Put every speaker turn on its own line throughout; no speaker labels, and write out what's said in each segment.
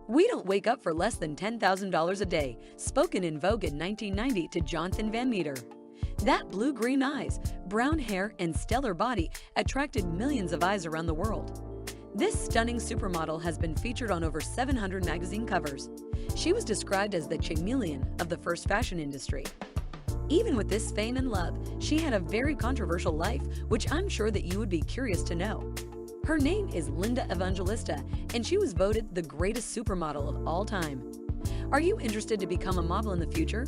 We don't wake up for less than $10,000 a day, spoken in Vogue in 1990 to Jonathan Van Meter. That blue-green eyes, brown hair, and stellar body attracted millions of eyes around the world. This stunning supermodel has been featured on over 700 magazine covers. She was described as the chameleon of the first fashion industry. Even with this fame and love, she had a very controversial life, which I'm sure that you would be curious to know. Her name is Linda Evangelista, and she was voted the greatest supermodel of all time. Are you interested to become a model in the future?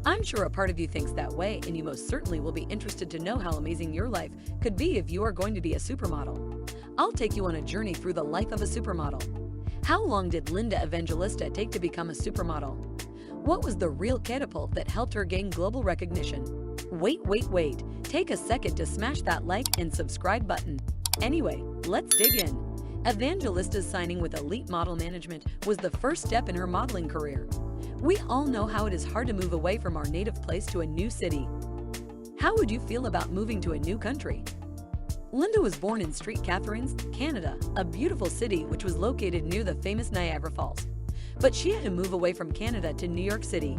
I'm sure a part of you thinks that way, and you most certainly will be interested to know how amazing your life could be if you are going to be a supermodel. I'll take you on a journey through the life of a supermodel. How long did Linda Evangelista take to become a supermodel? What was the real catapult that helped her gain global recognition? Wait. Take a second to smash that like and subscribe button. Anyway, let's dig in. Evangelista's signing with Elite Model Management was the first step in her modeling career. We all know how it is hard to move away from our native place to a new city. How would you feel about moving to a new country? Linda was born in St. Catharines, Canada, a beautiful city which was located near the famous Niagara Falls. But she had to move away from Canada to New York City.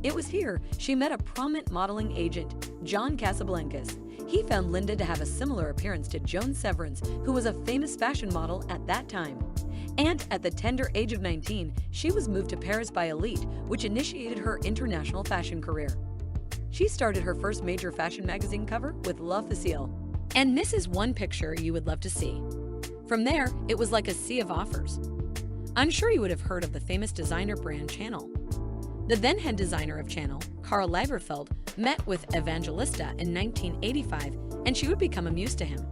It was here she met a prominent modeling agent, John Casablancas. He found Linda to have a similar appearance to Joan Severance, who was a famous fashion model at that time. And at the tender age of 19, she was moved to Paris by Elite, which initiated her international fashion career. She started her first major fashion magazine cover with L'Officiel. And this is one picture you would love to see. From there, it was like a sea of offers. I'm sure you would have heard of the famous designer brand Chanel. The then head designer of Chanel, Karl Lagerfeld, met with Evangelista in 1985, and she would become a muse to him.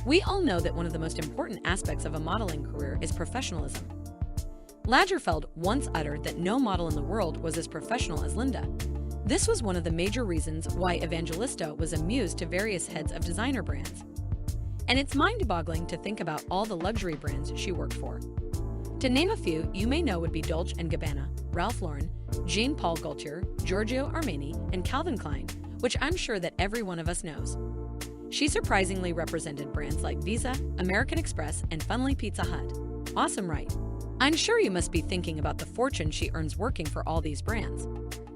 We all know that one of the most important aspects of a modeling career is professionalism. Lagerfeld once uttered that no model in the world was as professional as Linda. This was one of the major reasons why Evangelista was a muse to various heads of designer brands. And it's mind-boggling to think about all the luxury brands she worked for. To name a few you may know would be Dolce & Gabbana, Ralph Lauren, Jean Paul Gaultier, Giorgio Armani, and Calvin Klein, which I'm sure that every one of us knows. She surprisingly represented brands like Visa, American Express, and funnily Pizza Hut. Awesome, right? I'm sure you must be thinking about the fortune she earns working for all these brands.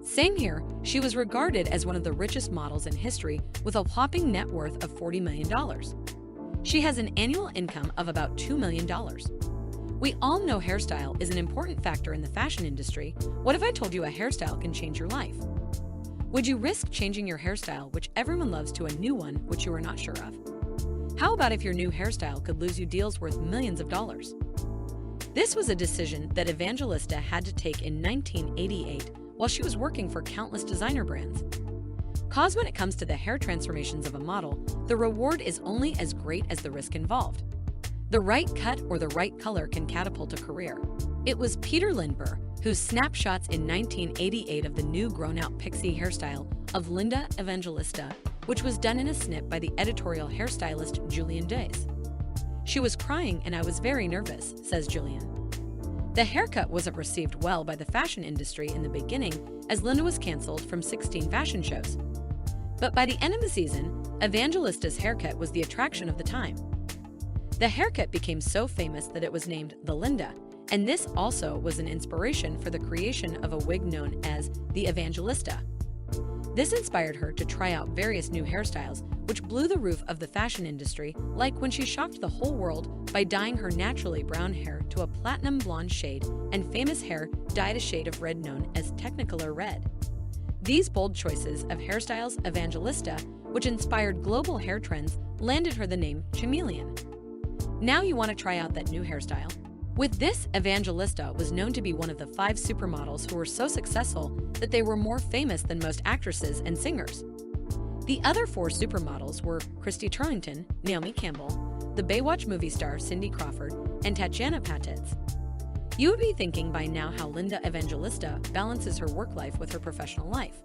Same here, she was regarded as one of the richest models in history with a whopping net worth of $40 million. She has an annual income of about $2 million. We all know hairstyle is an important factor in the fashion industry. What if I told you a hairstyle can change your life? Would you risk changing your hairstyle, which everyone loves, to a new one which you are not sure of? How about if your new hairstyle could lose you deals worth millions of dollars? This was a decision that Evangelista had to take in 1988 while she was working for countless designer brands. Cause when it comes to the hair transformations of a model, the reward is only as great as the risk involved. The right cut or the right color can catapult a career. It was Peter Lindbergh whose snapshots in 1988 of the new grown-out pixie hairstyle of Linda Evangelista, which was done in a snip by the editorial hairstylist Julian Days. She was crying and I was very nervous, says Julian. The haircut wasn't received well by the fashion industry in the beginning, as Linda was canceled from 16 fashion shows. But by the end of the season, Evangelista's haircut was the attraction of the time. The haircut became so famous that it was named the Linda, and this also was an inspiration for the creation of a wig known as the Evangelista. This inspired her to try out various new hairstyles, which blew the roof of the fashion industry, like when she shocked the whole world by dyeing her naturally brown hair to a platinum blonde shade and famous hair dyed a shade of red known as Technicolor red. These bold choices of hairstyles Evangelista, which inspired global hair trends, landed her the name chameleon. Now you want to try out that new hairstyle? With this, Evangelista was known to be one of the 5 supermodels who were so successful that they were more famous than most actresses and singers. The other 4 supermodels were Christy Turlington, Naomi Campbell, the Baywatch movie star Cindy Crawford, and Tatjana Patitz. You would be thinking by now how Linda Evangelista balances her work life with her professional life.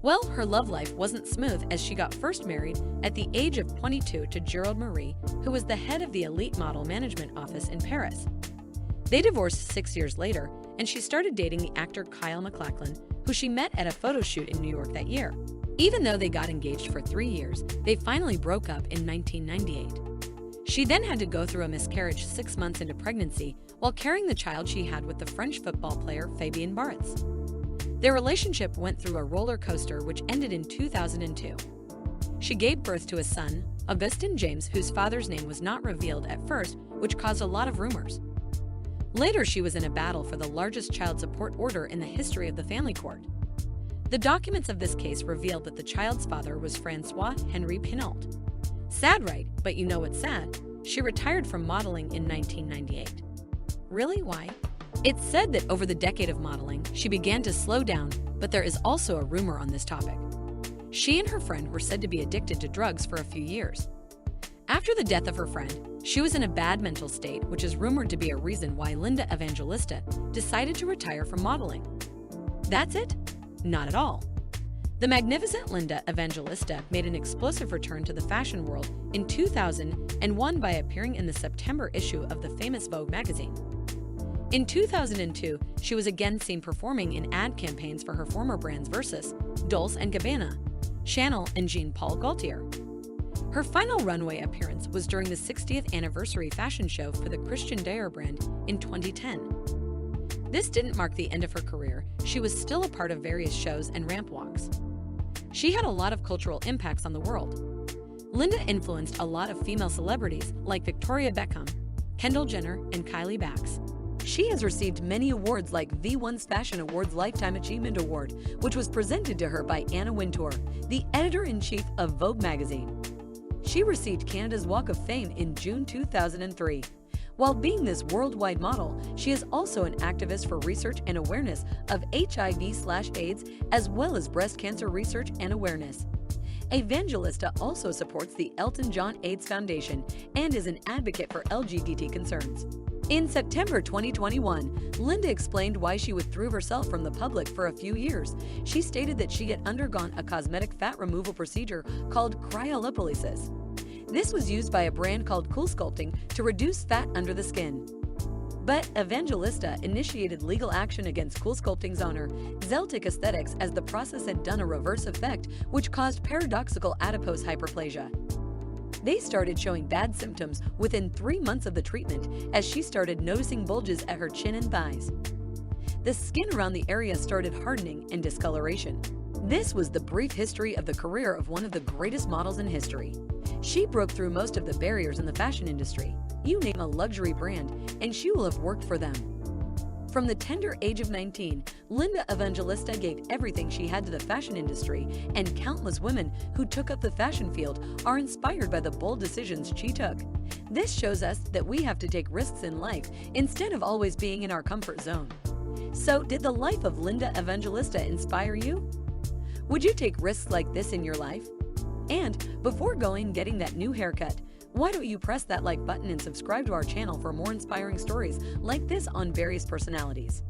Well, her love life wasn't smooth, as she got first married at the age of 22 to Gerald Marie, who was the head of the Elite Model Management Office in Paris. They divorced 6 years later, and she started dating the actor Kyle MacLachlan, who she met at a photo shoot in New York that year. Even though they got engaged for 3 years, they finally broke up in 1998. She then had to go through a miscarriage 6 months into pregnancy while carrying the child she had with the French football player Fabien Barthez. Their relationship went through a roller coaster which ended in 2002. She gave birth to a son, Augustin James, whose father's name was not revealed at first, which caused a lot of rumors. Later, she was in a battle for the largest child support order in the history of the family court. The documents of this case revealed that the child's father was François-Henri Pinault. Sad, right? But you know what's sad? She retired from modeling in 1998. Really? Why? It's said that over the decade of modeling, she began to slow down, but there is also a rumor on this topic. She and her friend were said to be addicted to drugs for a few years. After the death of her friend, she was in a bad mental state, which is rumored to be a reason why Linda Evangelista decided to retire from modeling. That's it? Not at all. The magnificent Linda Evangelista made an explosive return to the fashion world in 2001 by appearing in the September issue of the famous Vogue magazine. In 2002, she was again seen performing in ad campaigns for her former brands Versus, Dolce & Gabbana, Chanel, and Jean Paul Gaultier. Her final runway appearance was during the 60th anniversary fashion show for the Christian Dior brand in 2010. This didn't mark the end of her career. She was still a part of various shows and ramp walks. She had a lot of cultural impacts on the world. Linda influenced a lot of female celebrities like Victoria Beckham, Kendall Jenner, and Kylie Bax. She has received many awards like V1's Fashion Awards Lifetime Achievement Award, which was presented to her by Anna Wintour, the editor-in-chief of Vogue magazine. She received Canada's Walk of Fame in June 2003. While being this worldwide model, she is also an activist for research and awareness of HIV/AIDS, as well as breast cancer research and awareness. Evangelista also supports the Elton John AIDS Foundation and is an advocate for LGBT concerns. In September 2021, Linda explained why she withdrew herself from the public for a few years. She stated that she had undergone a cosmetic fat removal procedure called cryolipolysis. This was used by a brand called Cool Sculpting to reduce fat under the skin. But Evangelista initiated legal action against Cool Sculpting's owner, Zeltic Aesthetics, as the process had done a reverse effect, which caused paradoxical adipose hyperplasia. They started showing bad symptoms within 3 months of the treatment, as she started noticing bulges at her chin and thighs. The skin around the area started hardening and discoloration. This was the brief history of the career of one of the greatest models in history. She broke through most of the barriers in the fashion industry. You name a luxury brand, and she will have worked for them. From the tender age of 19, Linda Evangelista gave everything she had to the fashion industry, and countless women who took up the fashion field are inspired by the bold decisions she took. This shows us that we have to take risks in life instead of always being in our comfort zone. So, did the life of Linda Evangelista inspire you? Would you take risks like this in your life? And before getting that new haircut, why don't you press that like button and subscribe to our channel for more inspiring stories like this on various personalities.